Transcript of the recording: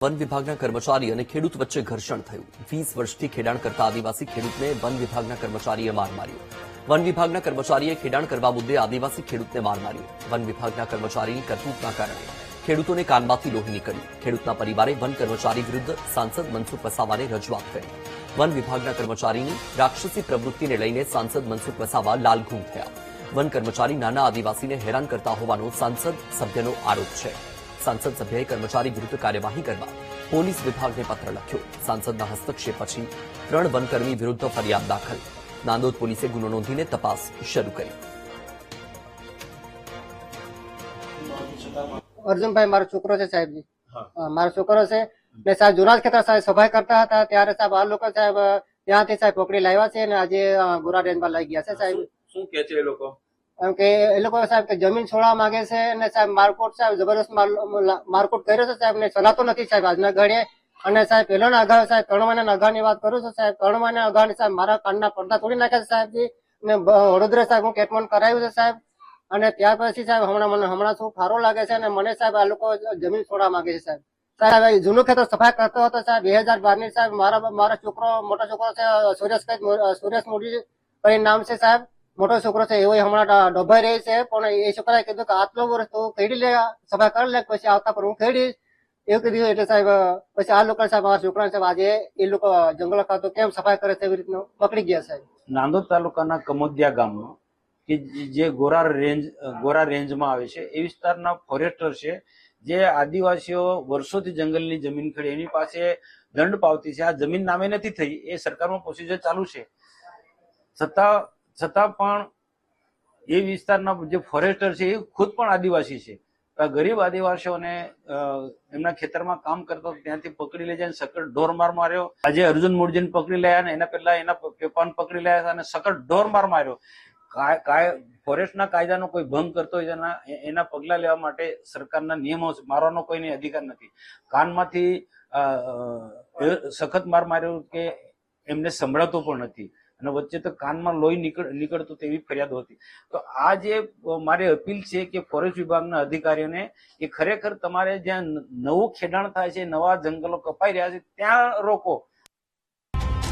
One વિભાગના કર્મચારી અને ખેડૂત વચ્ચે ઘર્ષણ થયું। 20 વર્ષથી ખેડાણ કરતા આદિવાસી ખેડૂતને વન વિભાગના કર્મચારીએ માર માર્યો। વન વિભાગના કર્મચારીએ ખેડાણ કરવા મુદ્દે આદિવાસી ખેડૂતને માર માર્યો। વન વિભાગના કર્મચારીની કરતૂતના કારણે ખેડૂતોને કાનમાંથી લોહી નીકળ્યું। ખેડૂતના પરિવારે વન કર્મચારી વિરુદ્ધ સાંસદ મનસુખ વસાવાને રજૂઆત કરી। વન વિભાગના કર્મચારીની રાક્ષસી પ્રવૃત્તિને લઈને સાંસદ મનસુખ વસાવા લાલઘૂમ થયા। વન કર્મચારી નાના આદિવાસીને હેરાન કરતા હોવાનો સાંસદ સભ્યનો આરોપ છે। सांसद सभ्य कर्मचारी विरुद्ध कार्यवाही करवा पोलीस विभाग ने पत्र लख्यो। सांसदना हस्तक्षेप पछी 3 वनकर्मी विरुद्ध फरियाद दाखल। नांदोद पोलीसे गुनो नोंधीने तपास शरू करी। अर्जुन भाई मारो छोकरो छे साहेब जी। मारो छोकरो छे ने साहेब जुनाज खेतर साहेब सफाई करता था त्यारे साहेब आ लोको साहेब ત્યાંથી સાહેબ પકડી લાવ્યા છે અને આજે ગોરા રેન્જમાં લઈ ગયા છે સાહેબ। શું કહે છે એ લોકો? એમ કે એ લોકો સાહેબ કે જમીન છોડવા માંગે છે અને સાહેબ મારકોટ સાહેબ જબરદસ્ત મારકોટ કર્યો છે સાહેબ ને ચલાતો નથી સાહેબ આજના ઘડીએ। અને સાહેબ પહેલાના અગાઉ સાહેબ 3 મહિનાના અગાઉની વાત કરું છું સાહેબ 3 મહિના અગાઉની સાહેબ મારા કાનના પડદા તોડી નાખ્યા છે સાહેબજી ને વડોદરા સાહેબ હું ટ્રીટમેન્ટ કરાવ્યું છે સાહેબ। અને ત્યાર પછી સાહેબ હમણાં શું ખારો લાગે છે અને મને સાહેબ આ લોકો જમીન છોડવા માંગે છે સાહેબ। સાહેબ જૂનું ખેતર સફાઈ કરતો હતો સાહેબ 2012 ની સાહેબ મારા છોકરો મોટો છોકરો છે સુરેશ મોદી કઈ નામ છે સાહેબ મોટો છોકરો છે એવો હમણાં ડભાઈ રહી છે પણ એ છોકરાએ કીધું કે આટલો વર્ષ તું ખેડી લે સફાઈ કરી લે પછી આવતા પર હું ખેડીશ એવું કીધું। એટલે સાહેબ પછી આ લોકો સાહેબ મારા છોકરા સાહેબ આજે એ લોકો જંગલ ખાતો કેમ સફાઈ કરે તેવી રીતનું પકડી ગયા સાહેબ। નાંદોદ તાલુકાના કમોદિયા ગામમાં કે જે ગોરા રેન્જમાં આવે છે એ વિસ્તારના ફોરેસ્ટર છે જે આદિવાસીઓ વર્ષોથી જંગલની જમીન ખડી એની પાસે દંડ પાવતી છે। આ જમીન નામે નથી થઈ એ સરકારમાં પ્રોસિજર ચાલુ છે છતાં પણ એ વિસ્તારના જે ફોરેસ્ટર છે એ ખુદ પણ આદિવાસી છે। ગરીબ આદિવાસીઓને એમના ખેતરમાં કામ કરતા ત્યાંથી પકડી લઈ જાય સખત ઢોર માર માર્યો। આજે અર્જુન મૂળજીને પકડી લાયા ને એના પહેલા એના પેપાને પકડી લાયા અને સખત ઢોર માર માર્યો। ફોરેસ્ટના કાયદાનો કોઈ ભંગ કરતો હોય એના પગલા લેવા માટે સરકારના નિયમો મારવાનો કોઈને અધિકાર નથી। કાનમાંથી સખત માર માર્યો કે એમને સંભળાતો પણ નથી અને વચ્ચે તો કાનમાં લોહી નીકળતું તેવી ફરિયાદો હતી। તો આ જે મારી અપીલ છે કે ફોરેસ્ટ વિભાગના અધિકારીઓને એ ખરેખર તમારે જ્યાં નવું ખેડાણ થાય છે નવા જંગલો કપાઈ રહ્યા છે ત્યાં રોકો।